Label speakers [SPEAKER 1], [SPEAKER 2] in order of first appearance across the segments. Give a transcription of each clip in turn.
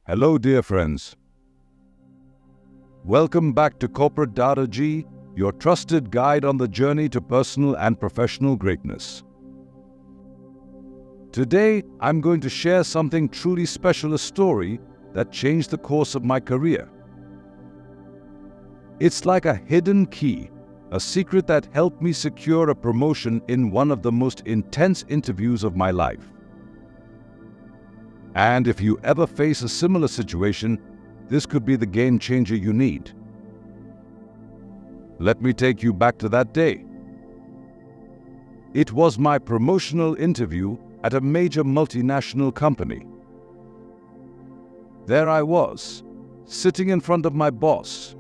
[SPEAKER 1] Hello, dear friends. Welcome back to Corporate.ORA, your trusted guide on the journey to personal and professional greatness. Today, I'm going to share something truly special, a story that changed the course of my career. It's like a hidden key, a secret that helped me secure a promotion in one of the most intense interviews of my life. And if you ever face a similar situation, this could be the game changer you need. Let me take you back to that day. It was my promotional interview at a major multinational company. There I was, sitting in front of my boss,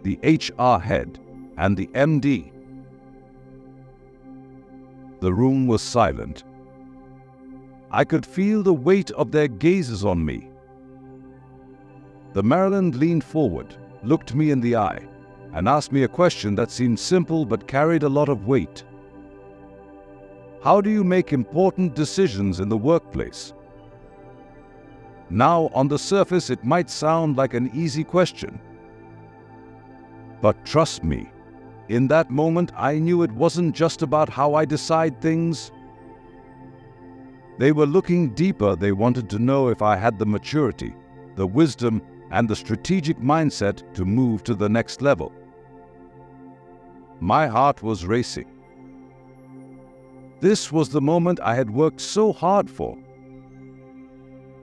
[SPEAKER 1] the HR head, and the MD. The room was silent. I could feel the weight of their gazes on me. The Maryland leaned forward, looked me in the eye, and asked me a question that seemed simple but carried a lot of weight. How do you make important decisions in the workplace? Now, on the surface, it might sound like an easy question. But trust me, in that moment, I knew it wasn't just about how I decide things. They were looking deeper. They wanted to know if I had the maturity, the wisdom, and the strategic mindset to move to the next level. My heart was racing. This was the moment I had worked so hard for.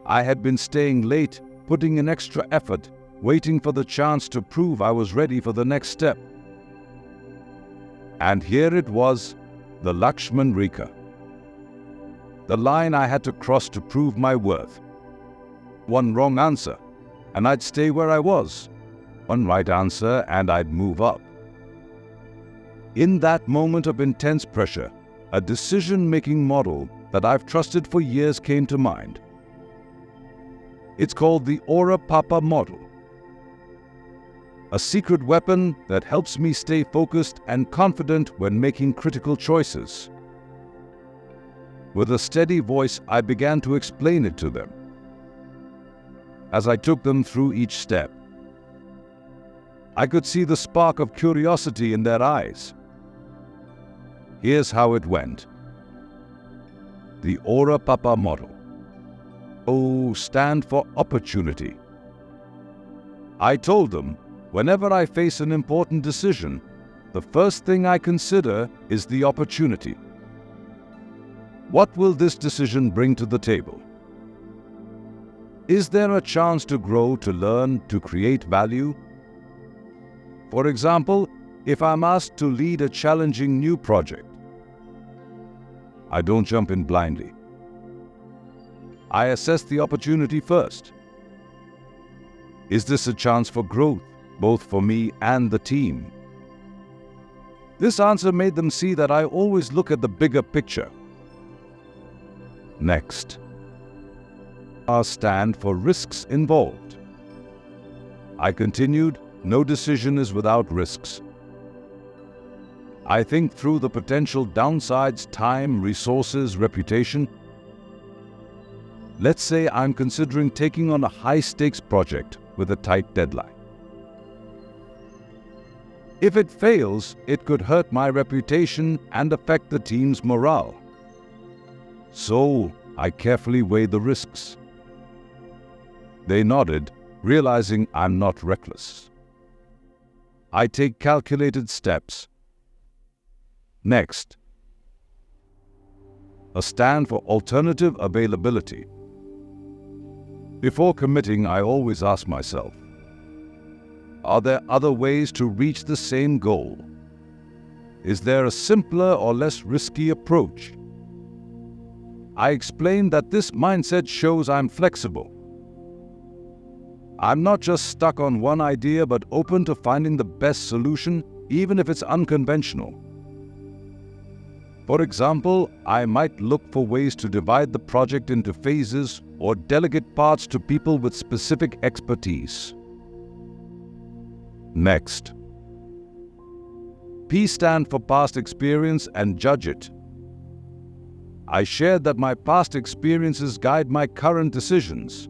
[SPEAKER 1] I had been staying late, putting in extra effort, waiting for the chance to prove I was ready for the next step. And here it was, the Lakshman Rekha. The line I had to cross to prove my worth. One wrong answer, and I'd stay where I was. One right answer, and I'd move up. In that moment of intense pressure, a decision-making model that I've trusted for years came to mind. It's called the ORA Papa model. A secret weapon that helps me stay focused and confident when making critical choices. With a steady voice, I began to explain it to them. As I took them through each step, I could see the spark of curiosity in their eyes. Here's how it went. The ORA Papa model. O stand for opportunity. I told them, whenever I face an important decision, the first thing I consider is the opportunity. What will this decision bring to the table? Is there a chance to grow, to learn, to create value? For example, if I'm asked to lead a challenging new project, I don't jump in blindly. I assess the opportunity first. Is this a chance for growth, both for me and the team? This answer made them see that I always look at the bigger picture. Next, R stand for risks involved. I continued, no decision is without risks. I think through the potential downsides, time, resources, reputation. Let's say I'm considering taking on a high-stakes project with a tight deadline. If it fails, it could hurt my reputation and affect the team's morale. So, I carefully weigh the risks. They nodded, realizing I'm not reckless. I take calculated steps. Next, a stand for alternative availability. Before committing, I always ask myself, are there other ways to reach the same goal? Is there a simpler or less risky approach? I explain that this mindset shows I'm flexible. I'm not just stuck on one idea, but open to finding the best solution, even if it's unconventional. For example, I might look for ways to divide the project into phases or delegate parts to people with specific expertise. Next, P stand for past experience and judge it. I shared that my past experiences guide my current decisions.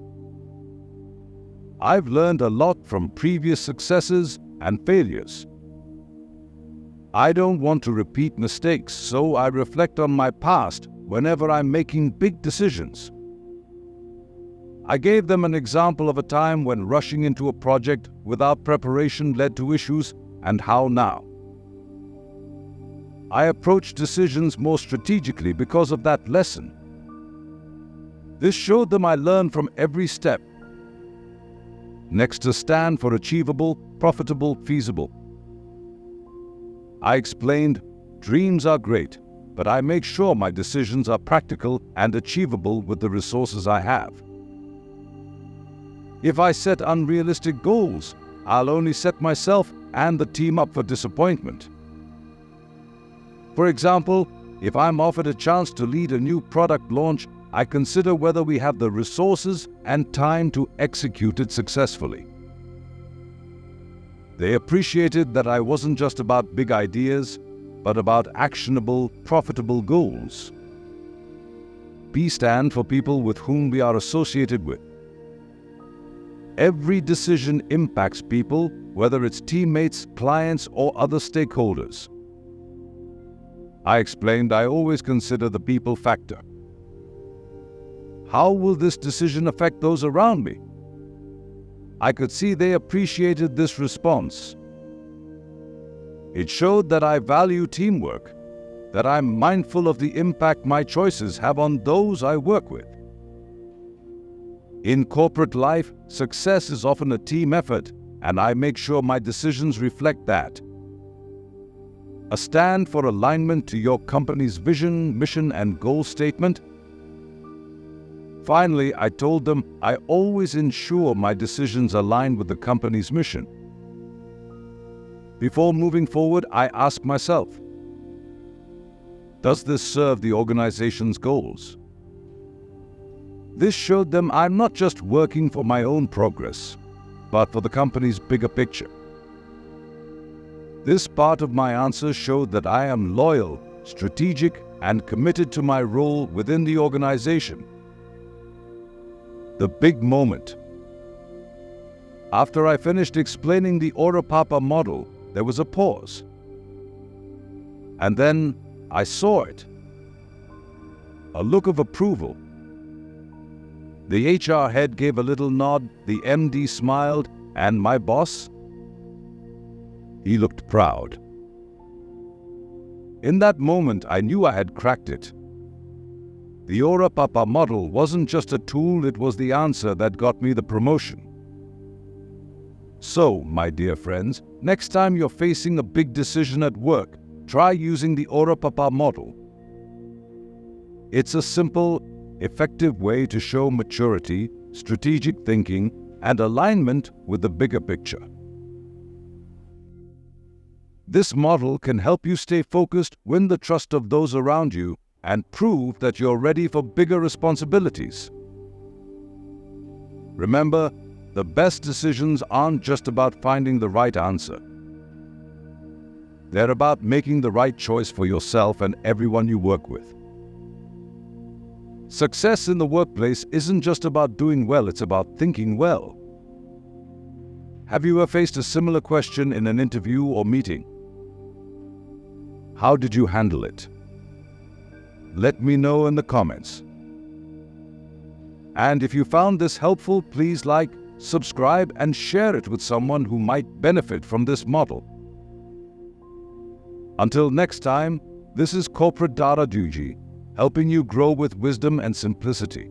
[SPEAKER 1] I've learned a lot from previous successes and failures. I don't want to repeat mistakes, so I reflect on my past whenever I'm making big decisions. I gave them an example of a time when rushing into a project without preparation led to issues and how now. I approached decisions more strategically because of that lesson. This showed them I learned from every step. Next to stand for achievable, profitable, feasible. I explained, dreams are great, but I make sure my decisions are practical and achievable with the resources I have. If I set unrealistic goals, I'll only set myself and the team up for disappointment. For example, if I'm offered a chance to lead a new product launch, I consider whether we have the resources and time to execute it successfully. They appreciated that I wasn't just about big ideas, but about actionable, profitable goals. P stand for people with whom we are associated with. Every decision impacts people, whether it's teammates, clients, or other stakeholders. I explained I always consider the people factor. How will this decision affect those around me? I could see they appreciated this response. It showed that I value teamwork, that I'm mindful of the impact my choices have on those I work with. In corporate life, success is often a team effort, and I make sure my decisions reflect that. A stand for alignment to your company's vision, mission, and goal statement. Finally, I told them I always ensure my decisions align with the company's mission. Before moving forward, I ask myself, does this serve the organization's goals? This showed them I'm not just working for my own progress, but for the company's bigger picture. This part of my answer showed that I am loyal, strategic, and committed to my role within the organization. The big moment. After I finished explaining the ORA Papa model, there was a pause. And then I saw it. A look of approval. The HR head gave a little nod, the MD smiled, and my boss? He looked proud. In that moment, I knew I had cracked it. The ORA Papa model wasn't just a tool, it was the answer that got me the promotion. So, my dear friends, next time you're facing a big decision at work, try using the ORA Papa model. It's a simple, effective way to show maturity, strategic thinking, and alignment with the bigger picture. This model can help you stay focused, win the trust of those around you, and prove that you're ready for bigger responsibilities. Remember, the best decisions aren't just about finding the right answer. They're about making the right choice for yourself and everyone you work with. Success in the workplace isn't just about doing well, it's about thinking well. Have you ever faced a similar question in an interview or meeting? How did you handle it? Let me know in the comments. And if you found this helpful, please like, subscribe, and share it with someone who might benefit from this model. Until next time, this is Corporate Dara Duji, helping you grow with wisdom and simplicity.